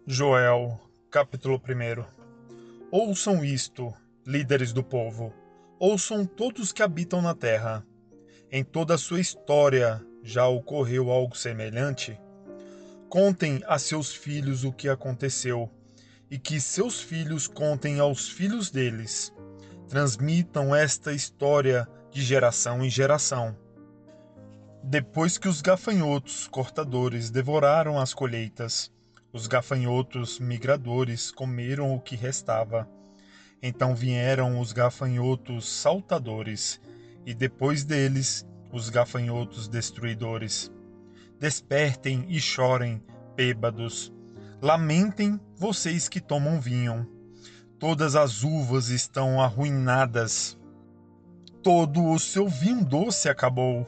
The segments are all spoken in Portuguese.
Joel, capítulo 1. Ouçam isto, líderes do povo. Ouçam todos que habitam na terra. Em toda a sua história já ocorreu algo semelhante? Contem a seus filhos o que aconteceu, e que seus filhos contem aos filhos deles. Transmitam esta história de geração em geração. Depois que os gafanhotos cortadores devoraram as colheitas, os gafanhotos migradores comeram o que restava. Então vieram os gafanhotos saltadores, e depois deles os gafanhotos destruidores. Despertem e chorem, bêbados. Lamentem vocês que tomam vinho. Todas as uvas estão arruinadas. Todo o seu vinho doce acabou.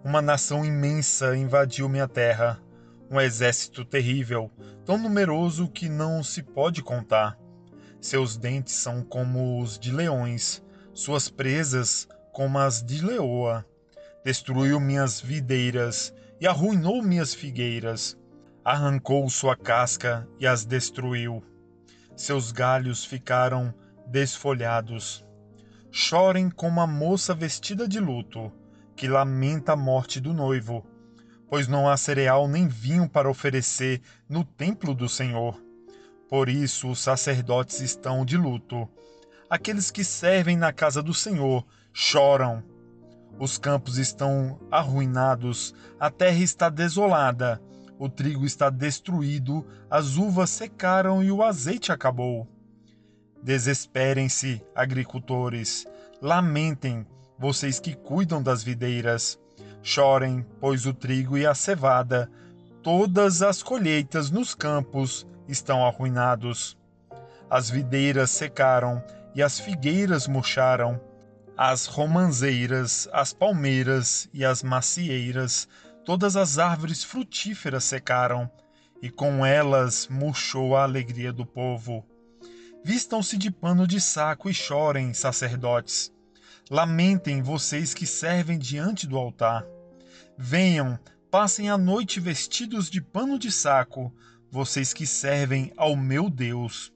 Uma nação imensa invadiu minha terra, um exército terrível, tão numeroso que não se pode contar. Seus dentes são como os de leões, suas presas como as de leoa. Destruiu minhas videiras e arruinou minhas figueiras. Arrancou sua casca e as destruiu. Seus galhos ficaram desfolhados. Chorem como a moça vestida de luto, que lamenta a morte do noivo, pois não há cereal nem vinho para oferecer no templo do Senhor. Por isso os sacerdotes estão de luto. Aqueles que servem na casa do Senhor choram. Os campos estão arruinados, a terra está desolada, o trigo está destruído, as uvas secaram e o azeite acabou. Desesperem-se, agricultores, lamentem, vocês que cuidam das videiras. Chorem, pois o trigo e a cevada, todas as colheitas nos campos estão arruinados. As videiras secaram e as figueiras murcharam. As romanzeiras, as palmeiras e as macieiras, todas as árvores frutíferas secaram, e com elas murchou a alegria do povo. Vistam-se de pano de saco e chorem, sacerdotes. Lamentem vocês que servem diante do altar. Venham, passem a noite vestidos de pano de saco, vocês que servem ao meu Deus.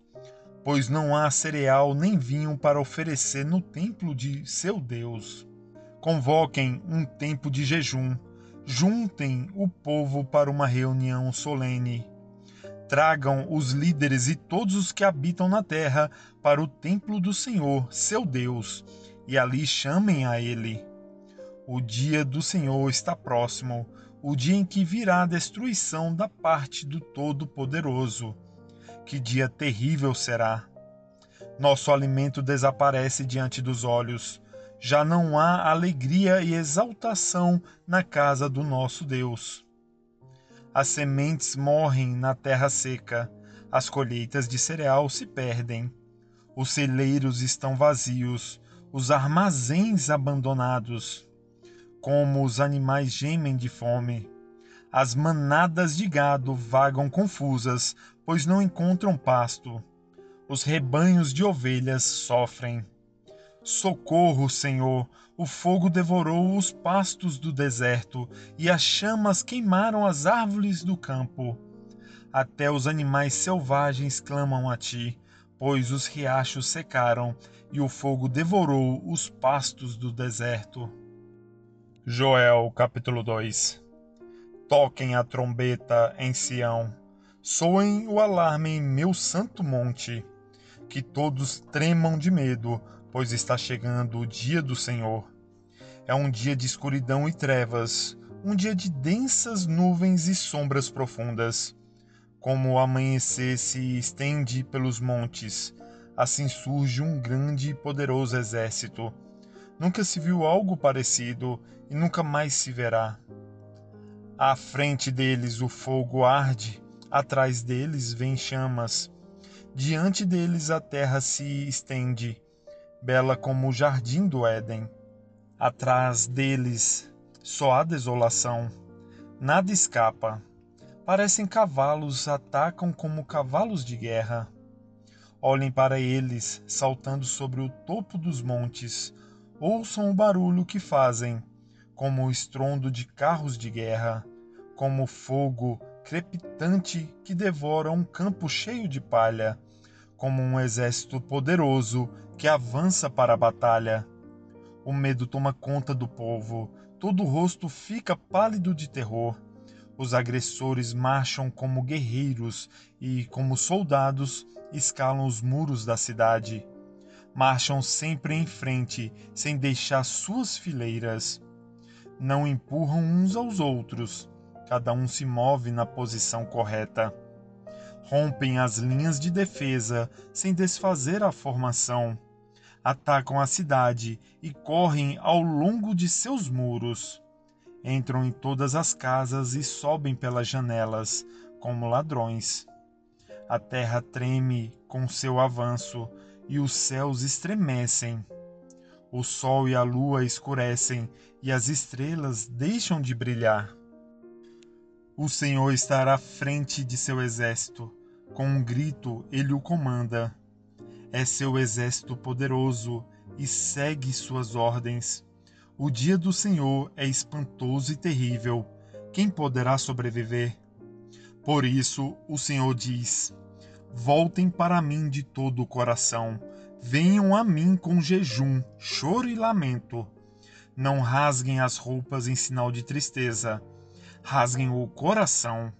Pois não há cereal nem vinho para oferecer no templo de seu Deus. Convoquem um tempo de jejum. Juntem o povo para uma reunião solene. Tragam os líderes e todos os que habitam na terra para o templo do Senhor, seu Deus, e ali chamem a ele. O dia do Senhor está próximo, o dia em que virá a destruição da parte do Todo-Poderoso. Que dia terrível será! Nosso alimento desaparece diante dos olhos. Já não há alegria e exaltação na casa do nosso Deus. As sementes morrem na terra seca, as colheitas de cereal se perdem. Os celeiros estão vazios, os armazéns abandonados. Como os animais gemem de fome. As manadas de gado vagam confusas, pois não encontram pasto. Os rebanhos de ovelhas sofrem. Socorro, Senhor! O fogo devorou os pastos do deserto, e as chamas queimaram as árvores do campo. Até os animais selvagens clamam a ti, pois os riachos secaram, e o fogo devorou os pastos do deserto. Joel, capítulo 2. Toquem a trombeta em Sião, soem o alarme em meu santo monte, que todos tremam de medo, pois está chegando o dia do Senhor. É um dia de escuridão e trevas, um dia de densas nuvens e sombras profundas. Como o amanhecer se estende pelos montes, assim surge um grande e poderoso exército. Nunca se viu algo parecido e nunca mais se verá. À frente deles o fogo arde, atrás deles vêm chamas. Diante deles a terra se estende, bela como o jardim do Éden. Atrás deles só há desolação, nada escapa. Parecem cavalos, atacam como cavalos de guerra. Olhem para eles, saltando sobre o topo dos montes. Ouçam o barulho que fazem, como o estrondo de carros de guerra, como fogo crepitante que devora um campo cheio de palha, como um exército poderoso que avança para a batalha. O medo toma conta do povo, todo o rosto fica pálido de terror. Os agressores marcham como guerreiros e, como soldados, escalam os muros da cidade. Marcham sempre em frente, sem deixar suas fileiras. Não empurram uns aos outros, cada um se move na posição correta. Rompem as linhas de defesa sem desfazer a formação. Atacam a cidade e correm ao longo de seus muros. Entram em todas as casas e sobem pelas janelas, como ladrões. A terra treme com seu avanço e os céus estremecem. O sol e a lua escurecem e as estrelas deixam de brilhar. O Senhor está à frente de seu exército. Com um grito, ele o comanda. É seu exército poderoso e segue suas ordens. O dia do Senhor é espantoso e terrível. Quem poderá sobreviver? Por isso, o Senhor diz: voltem para mim de todo o coração. Venham a mim com jejum, choro e lamento. Não rasguem as roupas em sinal de tristeza. Rasguem o coração.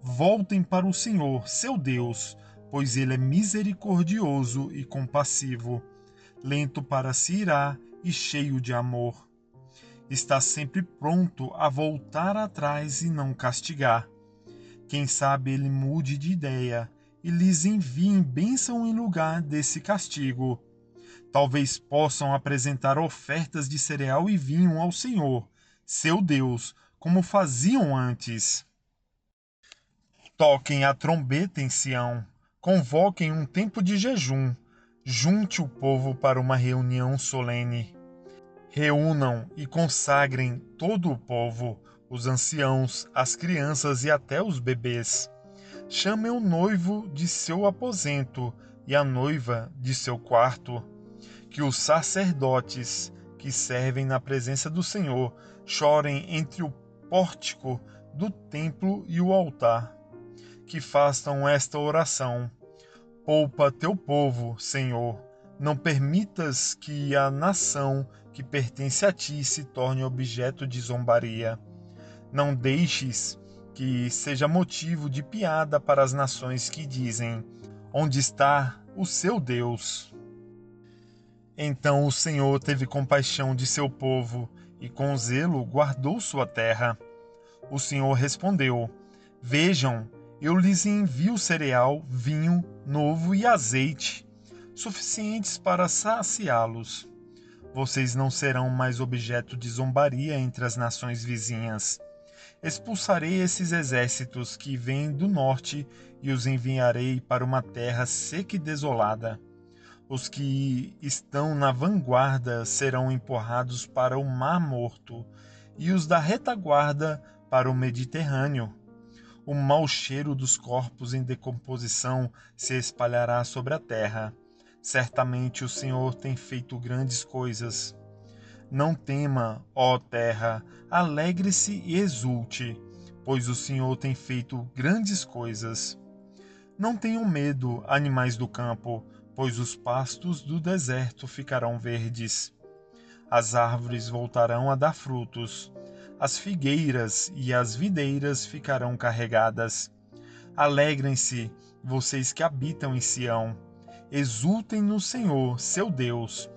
Voltem para o Senhor, seu Deus, pois ele é misericordioso e compassivo, lento para se irar e cheio de amor. Está sempre pronto a voltar atrás e não castigar. Quem sabe ele mude de ideia e lhes envie bênção em lugar desse castigo. Talvez possam apresentar ofertas de cereal e vinho ao Senhor, seu Deus, como faziam antes. Toquem a trombeta em Sião, convoquem um tempo de jejum, junte o povo para uma reunião solene. Reúnam e consagrem todo o povo, os anciãos, as crianças e até os bebês. Chamem o noivo de seu aposento e a noiva de seu quarto. Que os sacerdotes que servem na presença do Senhor chorem entre o pórtico do templo e o altar. Que façam esta oração: poupa teu povo, Senhor. Não permitas que a nação que pertence a ti se torne objeto de zombaria. Não deixes que seja motivo de piada para as nações que dizem: onde está o seu Deus? Então o Senhor teve compaixão de seu povo e com zelo guardou sua terra. O Senhor respondeu: vejam, eu lhes envio cereal, vinho novo e azeite, suficientes para saciá-los. Vocês não serão mais objeto de zombaria entre as nações vizinhas. Expulsarei esses exércitos que vêm do norte e os enviarei para uma terra seca e desolada. Os que estão na vanguarda serão empurrados para o Mar Morto e os da retaguarda para o Mediterrâneo. O mau cheiro dos corpos em decomposição se espalhará sobre a terra. Certamente o Senhor tem feito grandes coisas. Não tema, ó terra, alegre-se e exulte, pois o Senhor tem feito grandes coisas. Não tenham medo, animais do campo, pois os pastos do deserto ficarão verdes. As árvores voltarão a dar frutos. As figueiras e as videiras ficarão carregadas. Alegrem-se, vocês que habitam em Sião. Exultem no Senhor, seu Deus,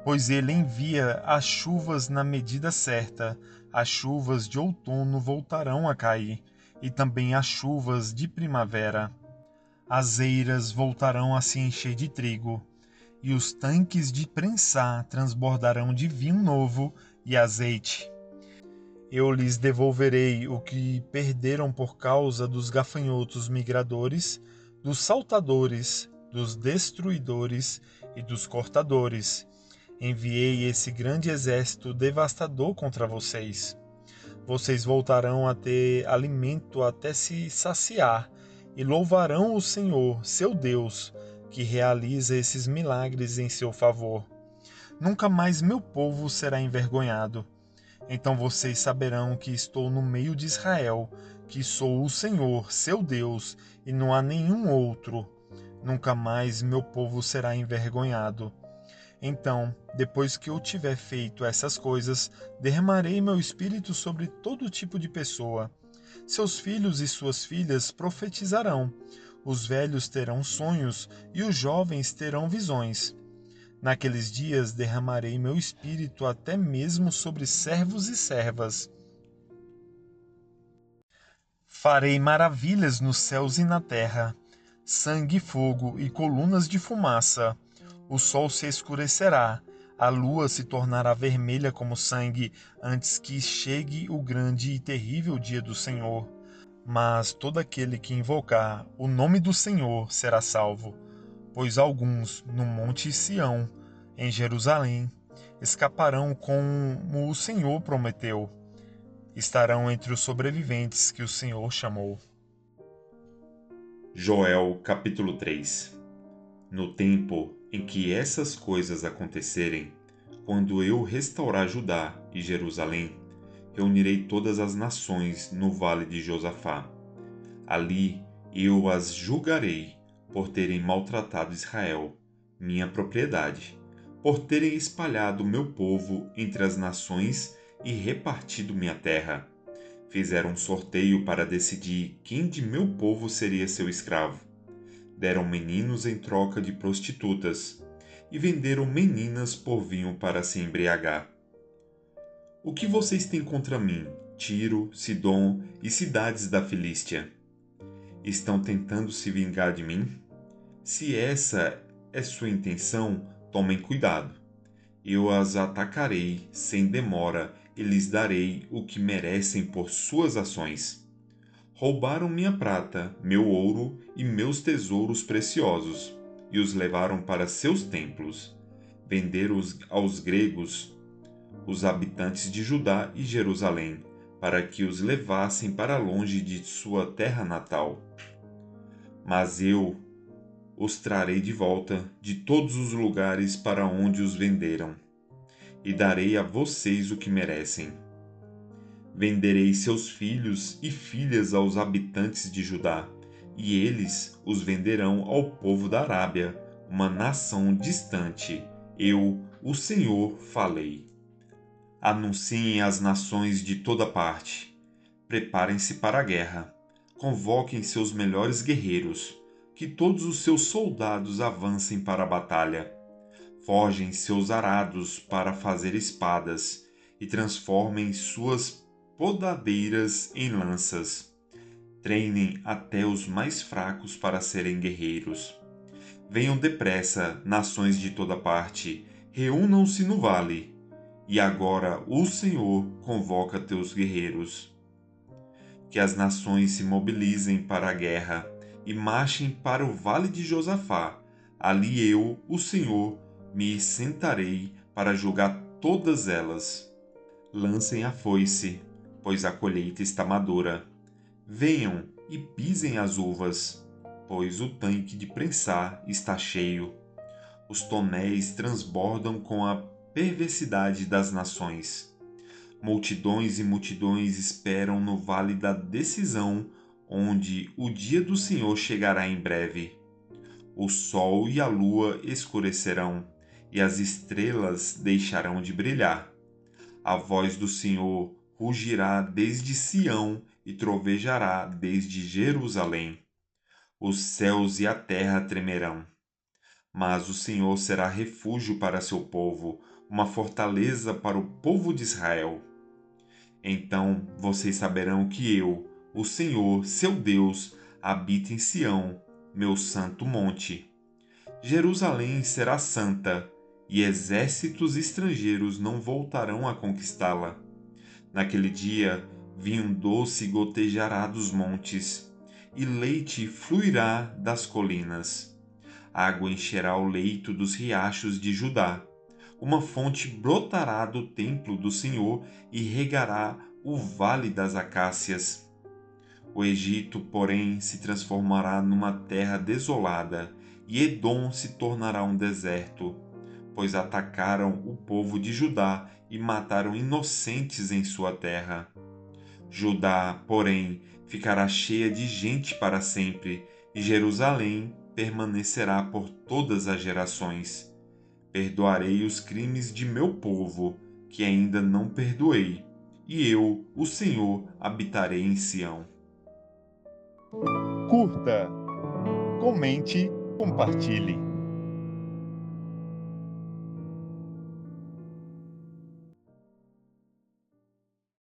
pois ele envia as chuvas na medida certa. As chuvas de outono voltarão a cair, e também as chuvas de primavera. As eiras voltarão a se encher de trigo, e os tanques de prensar transbordarão de vinho novo e azeite. Eu lhes devolverei o que perderam por causa dos gafanhotos migradores, dos saltadores, dos destruidores e dos cortadores. Enviei esse grande exército devastador contra vocês. Vocês voltarão a ter alimento até se saciar e louvarão o Senhor, seu Deus, que realiza esses milagres em seu favor. Nunca mais meu povo será envergonhado. Então vocês saberão que estou no meio de Israel, que sou o Senhor, seu Deus, e não há nenhum outro. Nunca mais meu povo será envergonhado. Então, depois que eu tiver feito essas coisas, derramarei meu espírito sobre todo tipo de pessoa. Seus filhos e suas filhas profetizarão, os velhos terão sonhos e os jovens terão visões. Naqueles dias derramarei meu espírito até mesmo sobre servos e servas. Farei maravilhas nos céus e na terra, sangue, fogo e colunas de fumaça. O sol se escurecerá, a lua se tornará vermelha como sangue, antes que chegue o grande e terrível dia do Senhor. Mas todo aquele que invocar o nome do Senhor será salvo, pois alguns no monte Sião, em Jerusalém, escaparão como o Senhor prometeu. Estarão entre os sobreviventes que o Senhor chamou. Joel capítulo 3. No tempo em que essas coisas acontecerem, quando eu restaurar Judá e Jerusalém, reunirei todas as nações no vale de Josafá. Ali eu as julgarei por terem maltratado Israel, minha propriedade, por terem espalhado meu povo entre as nações e repartido minha terra. Fizeram um sorteio para decidir quem de meu povo seria seu escravo. Deram meninos em troca de prostitutas e venderam meninas por vinho para se embriagar. O que vocês têm contra mim, Tiro, Sidom e cidades da Filístia? Estão tentando se vingar de mim? Se essa é sua intenção, tomem cuidado. Eu as atacarei sem demora e lhes darei o que merecem por suas ações. Roubaram minha prata, meu ouro e meus tesouros preciosos, e os levaram para seus templos. Venderam aos gregos, os habitantes de Judá e Jerusalém, para que os levassem para longe de sua terra natal. Mas eu os trarei de volta de todos os lugares para onde os venderam, e darei a vocês o que merecem. Venderei seus filhos e filhas aos habitantes de Judá, e eles os venderão ao povo da Arábia, uma nação distante. Eu, o Senhor, falei. Anunciem às nações de toda parte. Preparem-se para a guerra. Convoquem seus melhores guerreiros. Que todos os seus soldados avancem para a batalha. Forjem seus arados para fazer espadas e transformem suas podadeiras em lanças. Treinem até os mais fracos para serem guerreiros. Venham depressa, nações de toda parte, reúnam-se no vale. E agora o Senhor convoca teus guerreiros. Que as nações se mobilizem para a guerra e marchem para o vale de Josafá. Ali eu, o Senhor, me sentarei para julgar todas elas. Lancem a foice, pois a colheita está madura. Venham e pisem as uvas, pois o tanque de prensar está cheio. Os tonéis transbordam com a perversidade das nações. Multidões e multidões esperam no vale da decisão, onde o dia do Senhor chegará em breve. O sol e a lua escurecerão, e as estrelas deixarão de brilhar. A voz do Senhor rugirá desde Sião e trovejará desde Jerusalém. Os céus e a terra tremerão. Mas o Senhor será refúgio para seu povo, uma fortaleza para o povo de Israel. Então vocês saberão que eu, o Senhor, seu Deus, habito em Sião, meu santo monte. Jerusalém será santa, e exércitos estrangeiros não voltarão a conquistá-la. Naquele dia, vinho doce gotejará dos montes, e leite fluirá das colinas. Água encherá o leito dos riachos de Judá. Uma fonte brotará do templo do Senhor e regará o vale das acácias. O Egito, porém, se transformará numa terra desolada, e Edom se tornará um deserto, pois atacaram o povo de Judá e mataram inocentes em sua terra. Judá, porém, ficará cheia de gente para sempre, e Jerusalém permanecerá por todas as gerações. Perdoarei os crimes de meu povo, que ainda não perdoei, e eu, o Senhor, habitarei em Sião. Curta, comente, compartilhe.